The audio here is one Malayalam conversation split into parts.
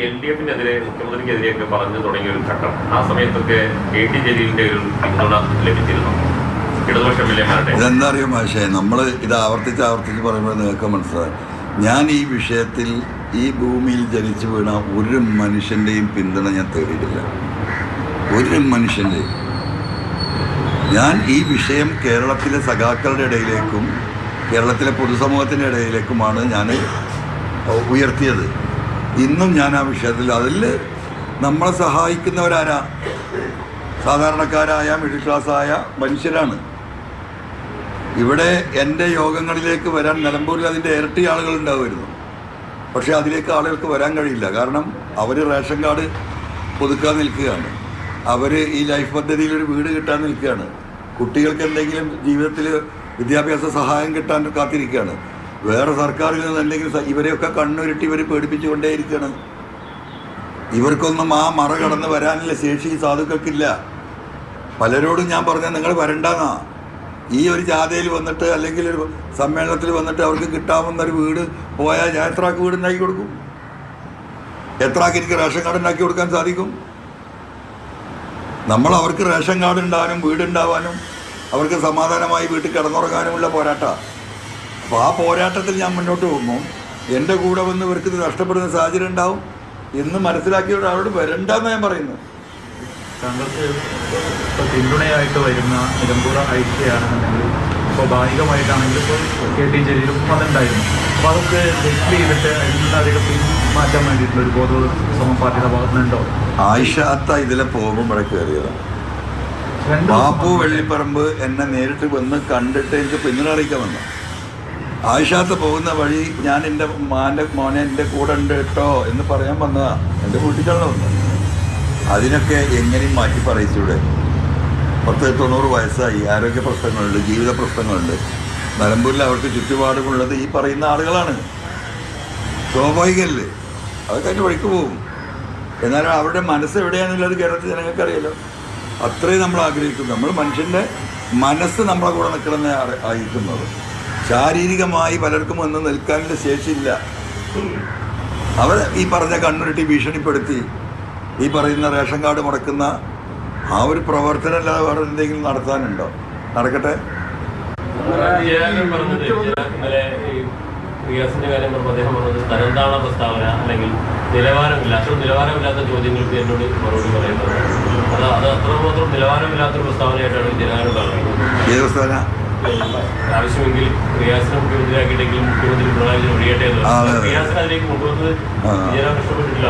LDF-നെതിരെ മുഖ്യമന്ത്രിക്കെതിരെയൊക്കെ പറഞ്ഞു തുടങ്ങിയ ഒരു ഘട്ടം, ആ സമയത്തൊക്കെ KT ജലീലിന്റെ ഒരു പിന്തുണ ലഭിച്ചിരുന്നു ഇടതുപക്ഷ MLA-മാരുടെ. ഇതെന്താ അറിയാം മാഷേ, നമ്മൾ ഇത് ആവർത്തിച്ച് പറയുമ്പോൾ നിങ്ങൾക്ക് മനസ്സിലായി, ഞാൻ ഈ വിഷയത്തിൽ ഈ ഭൂമിയിൽ ജനിച്ചു വീണ ഒരു മനുഷ്യൻ്റെയും പിന്തുണ ഞാൻ തേടിയിട്ടില്ല. ഒരു മനുഷ്യൻ്റെയും. ഞാൻ ഈ വിഷയം കേരളത്തിലെ സഖാക്കളുടെ ഇടയിലേക്കും കേരളത്തിലെ പൊതുസമൂഹത്തിൻ്റെ ഇടയിലേക്കുമാണ് ഞാൻ ഉയർത്തിയത്. ഇന്നും ഞാൻ ആ വിഷയത്തിൽ അതിൽ നമ്മളെ സഹായിക്കുന്നവരാരാ? സാധാരണക്കാരായ മിഡിൽ ക്ലാസ്സായ മനുഷ്യരാണ്. ഇവിടെ എൻ്റെ യോഗങ്ങളിലേക്ക് വരാൻ നിലമ്പൂരിൽ അതിൻ്റെ ഇരട്ടി ആളുകൾ ഉണ്ടാവുമായിരുന്നു. പക്ഷേ അതിലേക്ക് ആളുകൾക്ക് വരാൻ കഴിയില്ല. കാരണം അവർ റേഷൻ കാർഡ് പുതുക്കാൻ നിൽക്കുകയാണ്, അവർ ഈ ലൈഫ് പദ്ധതിയിലൊരു വീട് കിട്ടാൻ നിൽക്കുകയാണ്, കുട്ടികൾക്ക് എന്തെങ്കിലും ജീവിതത്തിൽ വിദ്യാഭ്യാസ സഹായം കിട്ടാൻ കാത്തിരിക്കുകയാണ്. വേറെ സർക്കാരിൽ നിന്ന് എന്തെങ്കിലും ഇവരെയൊക്കെ കണ്ണുരുട്ടി ഇവർ പേടിപ്പിച്ചുകൊണ്ടേയിരിക്കുകയാണ്. ഇവർക്കൊന്നും ആ മറ കടന്ന് വരാനുള്ള ശേഷി സാധുക്കൾക്കില്ല. പലരോടും ഞാൻ പറഞ്ഞാൽ നിങ്ങൾ വരണ്ടെന്നാ. ഈ ഒരു ജാഥയിൽ വന്നിട്ട് അല്ലെങ്കിൽ ഒരു സമ്മേളനത്തിൽ വന്നിട്ട് അവർക്ക് കിട്ടാവുന്ന ഒരു വീട് പോയാൽ ഞാൻ എത്രാക്ക് വീട് ഉണ്ടാക്കി കൊടുക്കും? എത്രാക്ക് എനിക്ക് റേഷൻ കാർഡ് ഉണ്ടാക്കി കൊടുക്കാൻ സാധിക്കും? നമ്മൾ അവർക്ക് റേഷൻ കാർഡ് ഉണ്ടാവാനും വീടുണ്ടാവാനും അവർക്ക് സമാധാനമായി വീട്ടിൽ കിടന്നുറങ്ങാനുമുള്ള പോരാട്ടമാണ്. അപ്പോൾ ആ പോരാട്ടത്തിൽ ഞാൻ മുന്നോട്ട് പോകുമ്പോൾ എൻ്റെ കൂടെ വന്ന് ഇവർക്ക് ഇത് നഷ്ടപ്പെടുന്ന സാഹചര്യം ഉണ്ടാവും എന്ന് മനസ്സിലാക്കിയവർ അവരോട് വരണ്ടെന്ന് ഞാൻ പറയുന്നത്. താങ്കൾക്ക് പിന്തുണയായിട്ട് വരുന്ന നിലമ്പൂർ ഐക്യയാണെന്നുണ്ടെങ്കിൽ സ്വാഭാവികമായിട്ടാണെങ്കിൽ ഇപ്പോൾ KT ജലീലും അതുണ്ടായിരുന്നു. അപ്പോൾ അതൊക്കെ ഡെപ്ലി ചെയ്തിട്ട് അതിലധികം മാറ്റാൻ വേണ്ടിയിട്ടുള്ള ഒരു ബോധവൽക്കരണ പാർട്ടിയുടെ ഭാഗത്തുനിന്നുണ്ടോ? ആയിഷാത്ത ഇതിലെ പോകുമ്പോഴേ കയറിയതാണ്. ബാപ്പു വെള്ളിപ്പറമ്പ് എന്നെ നേരിട്ട് വന്ന് കണ്ടിട്ട് എനിക്ക് പിന്തുണ അറിയിക്കാൻ വന്നു. ആയിഷാത്ത പോകുന്ന വഴി ഞാൻ എൻ്റെ മോനെ എൻ്റെ കൂടെ ഉണ്ട് കേട്ടോ എന്ന് പറയാൻ വന്നതാണ്. എൻ്റെ വീട്ടിലാണ് വന്നത്. അതിനൊക്കെ എങ്ങനെയും മാറ്റി പറയിച്ചൂടെ? 90 വയസ്സായി, ആരോഗ്യ പ്രശ്നങ്ങളുണ്ട്, ജീവിത പ്രശ്നങ്ങളുണ്ട്. നിലമ്പൂരിൽ അവർക്ക് ചുറ്റുപാടുമുള്ളത് ഈ പറയുന്ന ആളുകളാണ്. സ്വാഭാവികമല്ലേ, അതൊക്കെ അതിൻ്റെ വഴിക്ക് പോകും. എന്നാലും അവരുടെ മനസ്സ് എവിടെയാണെന്നുള്ളത് കേരളത്തിൽ ജനങ്ങൾക്കറിയാലോ. അത്രയും നമ്മൾ ആഗ്രഹിക്കുന്നു. നമ്മൾ മനുഷ്യൻ്റെ മനസ്സ് നമ്മളെ കൂടെ നിൽക്കണമെന്ന് ആയിരിക്കുന്നത്. ശാരീരികമായി പലർക്കും ഒന്നും നിൽക്കാനുള്ള ശേഷിയില്ല. അവർ ഈ പറഞ്ഞ കണ്ണുരുട്ടി ഭീഷണിപ്പെടുത്തി ഈ പറയുന്ന റേഷൻ കാർഡ് മുടക്കുന്ന ആ ഒരു പ്രവർത്തനം അല്ലാതെ വേറെ എന്തെങ്കിലും നടത്താനുണ്ടോ? നടക്കട്ടെ. കാര്യം പറഞ്ഞപ്പോൾ അദ്ദേഹം പറഞ്ഞത് തരംതാണ പ്രസ്താവന അല്ലെങ്കിൽ നിലവാരമില്ലാത്ത ചോദ്യങ്ങൾക്ക് എന്നോട് മറുപടി പറയുന്നത് അത് അത്രമാത്രം നിലവാരമില്ലാത്തൊരു പ്രസ്താവനയായിട്ടാണ് ജനകാലം കാണുന്നത്. ഏത് പ്രസ്താവന? ആവശ്യമെങ്കിൽ റിയാസിനെ മുഖ്യമന്ത്രിയാക്കിയിട്ടെങ്കിലും മുഖ്യമന്ത്രി പിണറായി വിജയൻ ഒഴിയട്ടെ എന്ന് റിയാസിനെ അതിലേക്ക് കൊണ്ടുവന്നത് ജനം ഇഷ്ടപ്പെട്ടിട്ടില്ല.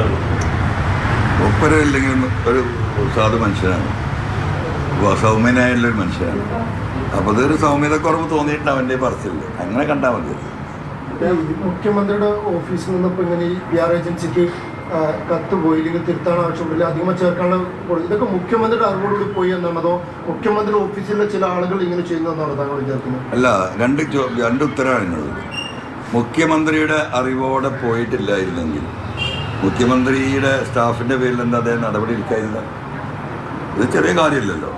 ഒപ്പരമില്ലെങ്കിലും ഒരു സാധു മനുഷ്യനാണ്, സൗമ്യനായുള്ളൊരു മനുഷ്യനാണ്. അപ്പോൾ അതൊരു സൗമ്യതക്കുറവ് തോന്നിയിട്ടുണ്ട് അവൻ്റെ പറച്ചില്ല. അങ്ങനെ കണ്ടാൽ മതി. മുഖ്യമന്ത്രിയുടെ ഓഫീസിൽ നിന്നിപ്പോൾ ഇങ്ങനെ ഈ PR ഏജൻസിക്ക് കത്ത് പോയി, ഇല്ലെങ്കിൽ തിരുത്താൻ ആവശ്യമില്ല, അധികം ചേർക്കാനുള്ള ഇതൊക്കെ മുഖ്യമന്ത്രിയുടെ അറിവോടുകൂടി പോയി എന്നാണ്, അതോ മുഖ്യമന്ത്രി ഓഫീസിലെ ചില ആളുകൾ ഇങ്ങനെ ചെയ്യുന്നതെന്നാണ് താങ്കൾ വിചാരിക്കുന്നത്? അല്ല, രണ്ട് ഉത്തരവാണ് എന്നുള്ളത്. മുഖ്യമന്ത്രിയുടെ അറിവോടെ പോയിട്ടില്ലായിരുന്നെങ്കിൽ മുഖ്യമന്ത്രിയുടെ സ്റ്റാഫിൻ്റെ പേരിൽ എന്താ അദ്ദേഹം നടപടി എടുക്കാതിരുന്നത്? ഇത് ചെറിയ കാര്യമില്ലല്ലോ.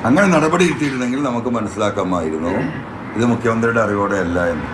അങ്ങനെ നടപടി എടുത്തിരുന്നെങ്കിൽ നമുക്ക് മനസ്സിലാക്കാമായിരുന്നു ഇത് മുഖ്യമന്ത്രിയുടെ അറിവോടെ അല്ല എന്ന്.